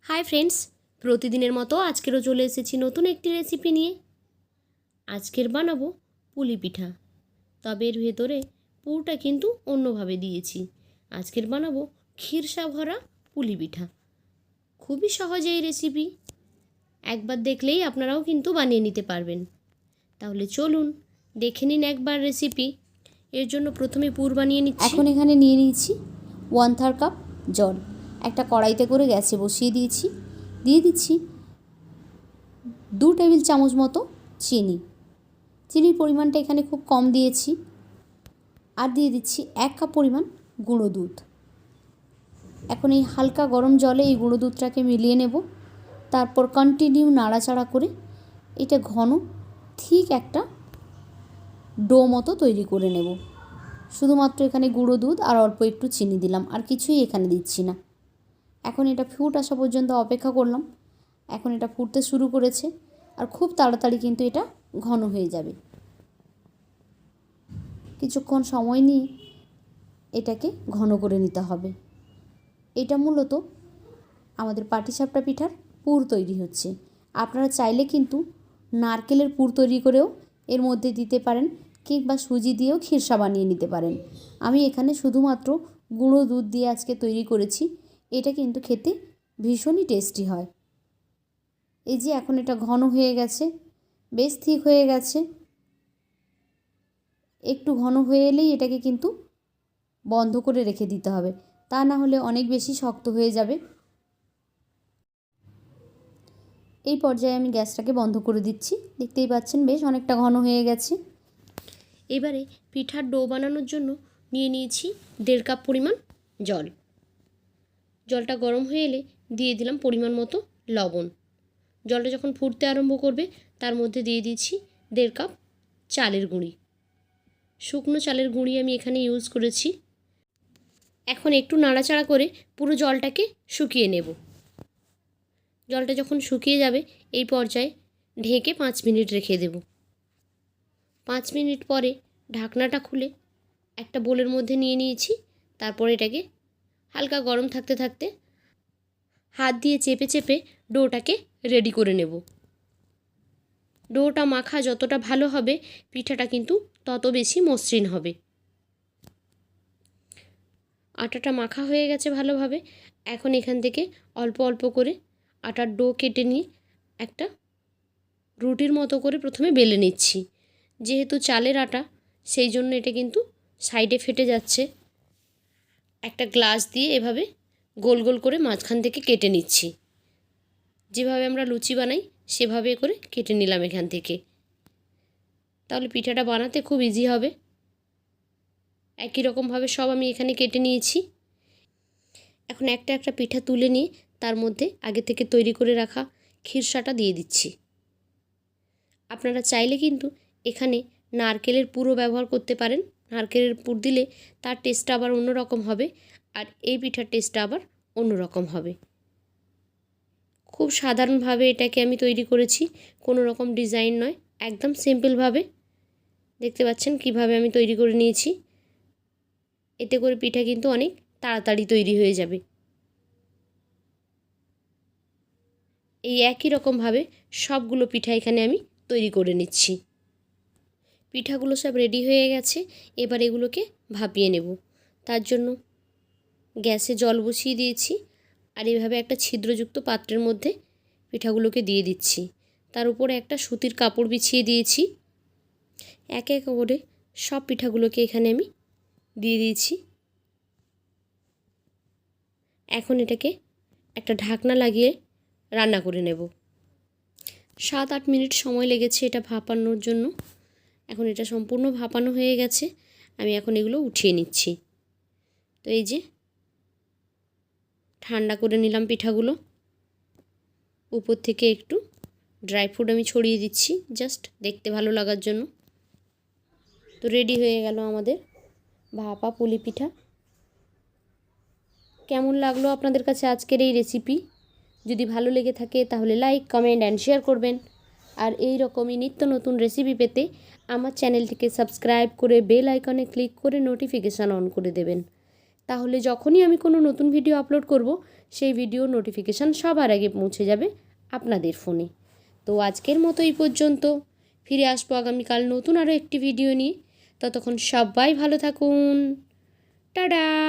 Hi friends, প্রতিদিনের মতো আজকেরও চলে এসেছি নতুন একটি রেসিপি নিয়ে। আজকের বানাবো পুলি পিঠা, তবে এর ভেতরে পুরটা কিন্তু অন্যভাবে দিয়েছি। আজকের বানাবো ক্ষীরসা ভরা পুলি পিঠা। খুবই সহজ এই রেসিপি, একবার দেখলেই আপনারাও কিন্তু বানিয়ে নিতে পারবেন। তাহলে চলুন দেখে নিন একবার রেসিপি। এর জন্য প্রথমে পুর বানিয়ে নিচ্ছি। এখন এখানে নিয়ে নিয়েছি 1/3 কাপ জল। একটা কড়াইতে করে গ্যাসে বসিয়ে দিয়েছি। দিয়ে দিচ্ছি 2 টেবিল চামচ মতো চিনি। চিনির পরিমাণটা এখানে খুব কম দিয়েছি। আর দিয়ে দিচ্ছি 1 কাপ পরিমাণ গুঁড়ো দুধ। এখন এই হালকা গরম জলে এই গুঁড়ো দুধটাকে মিলিয়ে নেব। তারপর কন্টিনিউ নাড়াচাড়া করে এটা ঘন ঠিক একটা ডো মতো তৈরি করে নেব। শুধুমাত্র এখানে গুঁড়ো দুধ আর অল্প একটু চিনি দিলাম, আর কিছুই এখানে দিচ্ছি না। এখন এটা ফুট আসা পর্যন্ত অপেক্ষা করলাম। এখন এটা ফুটতে শুরু করেছে, আর খুব তাড়াতাড়ি কিন্তু এটা ঘন হয়ে যাবে। কিছুক্ষণ সময় নিয়ে এটাকে ঘন করে নিতে হবে। এটা মূলত আমাদের পাটিসাপটা পিঠার পুর তৈরি হচ্ছে। আপনারা চাইলে কিন্তু নারকেলের পুর তৈরি করেও এর মধ্যে দিতে পারেন, কিংবা সুজি দিয়েও ক্ষীরসা বানিয়ে নিতে পারেন। আমি এখানে শুধুমাত্র গুঁড়ো দুধ দিয়ে আজকে তৈরি করেছি। এটা কিন্তু খেতে ভীষণই টেস্টি হয়। এই যে এখন এটা ঘন হয়ে গেছে, বেশ ঠিক হয়ে গেছে। একটু ঘন হয়ে এলেই এটাকে কিন্তু বন্ধ করে রেখে দিতে হবে, তা না হলে অনেক বেশি শক্ত হয়ে যাবে। এই পর্যায়ে আমি গ্যাসটাকে বন্ধ করে দিচ্ছি। দেখতেই পাচ্ছেন বেশ অনেকটা ঘন হয়ে গেছে। এবারে পিঠার ডো বানানোর জন্য নিয়ে নিয়েছি 1.5 কাপ পরিমাণ জল। জলটা গরম হয়ে এলে দিয়ে দিলাম পরিমাণ মতো লবণ। জলটা যখন ফুটতে আরম্ভ করবে তার মধ্যে দিয়ে দিচ্ছি 1.5 কাপ চালের গুঁড়ি। শুকনো চালের গুঁড়ি আমি এখানে ইউজ করেছি। এখন একটু নাড়াচাড়া করে পুরো জলটাকে শুকিয়ে নেব। জলটা যখন শুকিয়ে যাবে এই পর্যায়ে ঢেকে 5 মিনিট রেখে দেব। 5 মিনিট পরে ঢাকনাটা খুলে একটা বোলের মধ্যে নিয়ে নিয়েছি। তারপর এটাকে হালকা গরম থাকতে থাকতে হাত দিয়ে চেপে চেপে ডোটাকে রেডি করে নেব। ডোটা মাখা যতটা ভালো হবে পিঠাটা কিন্তু তত বেশি মসৃণ হবে। আটাটা মাখা হয়ে গেছে ভালোভাবে। এখন এখান থেকে অল্প অল্প করে আটার ডো কেটে নিয়ে একটা রুটির মতো করে প্রথমে বেলে নিচ্ছি। যেহেতু চালের আটা সেই জন্য এটা কিন্তু সাইডে ফেটে যাচ্ছে। একটা গ্লাস দিয়ে এভাবে গোল গোল করে মাঝখান থেকে কেটে নিচ্ছি। যেভাবে আমরা লুচি বানাই সেভাবে করে কেটে নিলাম এখান থেকে। তাহলে পিঠাটা বানাতে খুব ইজি হবে। একই রকমভাবে সব আমি এখানে কেটে নিয়েছি। এখন একটা একটা পিঠা তুলে নিয়ে তার মধ্যে আগে থেকে তৈরি করে রাখা ক্ষীরসাটা দিয়ে দিচ্ছি। আপনারা চাইলে কিন্তু এখানে নারকেলের পুরও ব্যবহার করতে পারেন। নারকেলের পুর দিলে তার টেস্টটা আবার অন্যরকম হবে, আর এই পিঠার টেস্টটা আবার অন্যরকম হবে। খুব সাধারণভাবে এটাকে আমি তৈরি করেছি, কোনো রকম ডিজাইন নয়, একদম সিম্পলভাবে। দেখতে পাচ্ছেন কিভাবে আমি তৈরি করে নিয়েছি। এতে করে পিঠা কিন্তু অনেক তাড়াতাড়ি তৈরি হয়ে যাবে। এই একই রকমভাবে সবগুলো পিঠা এখানে আমি তৈরি করে নিচ্ছি। পিঠাগুলো সব রেডি হয়ে গেছে। এবার এগুলোকে ভাপিয়ে নেব। তার জন্য গ্যাসে জল বসিয়ে দিয়েছি, আর এইভাবে একটা ছিদ্রযুক্ত পাত্রের মধ্যে পিঠাগুলোকে দিয়ে দিচ্ছি। তার উপরে একটা সুতির কাপড় বিছিয়ে দিয়েছি। একে একে করে সব পিঠাগুলোকে এখানে আমি দিয়ে দিয়েছি। এখন এটাকে একটা ঢাকনা লাগিয়ে রান্না করে নেব। 7-8 মিনিট সময় লেগেছে এটা ভাপানোর জন্য। এখন এটা সম্পূর্ণ ভাপানো হয়ে গেছে। আমি এখন এগুলো উঠিয়ে নিচ্ছি। তো এই যে ঠান্ডা করে নিলাম পিঠাগুলো। উপর থেকে একটু ড্রাই ফ্রুট আমি ছড়িয়ে দিচ্ছি, জাস্ট দেখতে ভালো লাগার জন্য। তো রেডি হয়ে গেল আমাদের ভাপা পুলি পিঠা। কেমন লাগলো আপনাদের কাছে আজকের এই রেসিপি? যদি ভালো লেগে থাকে তাহলে লাইক, কমেন্ট অ্যান্ড শেয়ার করবেন। আর এই রকমই নিত্য নতুন রেসিপি পেতে আমার চ্যানেলটিকে সাবস্ক্রাইব করে বেল আইকনে ক্লিক করে নোটিফিকেশান অন করে দেবেন। তাহলে যখনই আমি কোনো নতুন ভিডিও আপলোড করব সেই ভিডিও নোটিফিকেশান সবার আগে পৌঁছে যাবে আপনাদের ফোনে। তো আজকের মতো এই পর্যন্ত, ফিরে আসবো আগামীকাল নতুন আরও একটি ভিডিও নিয়ে। ততক্ষণ সবাই ভালো থাকুন। টাটা।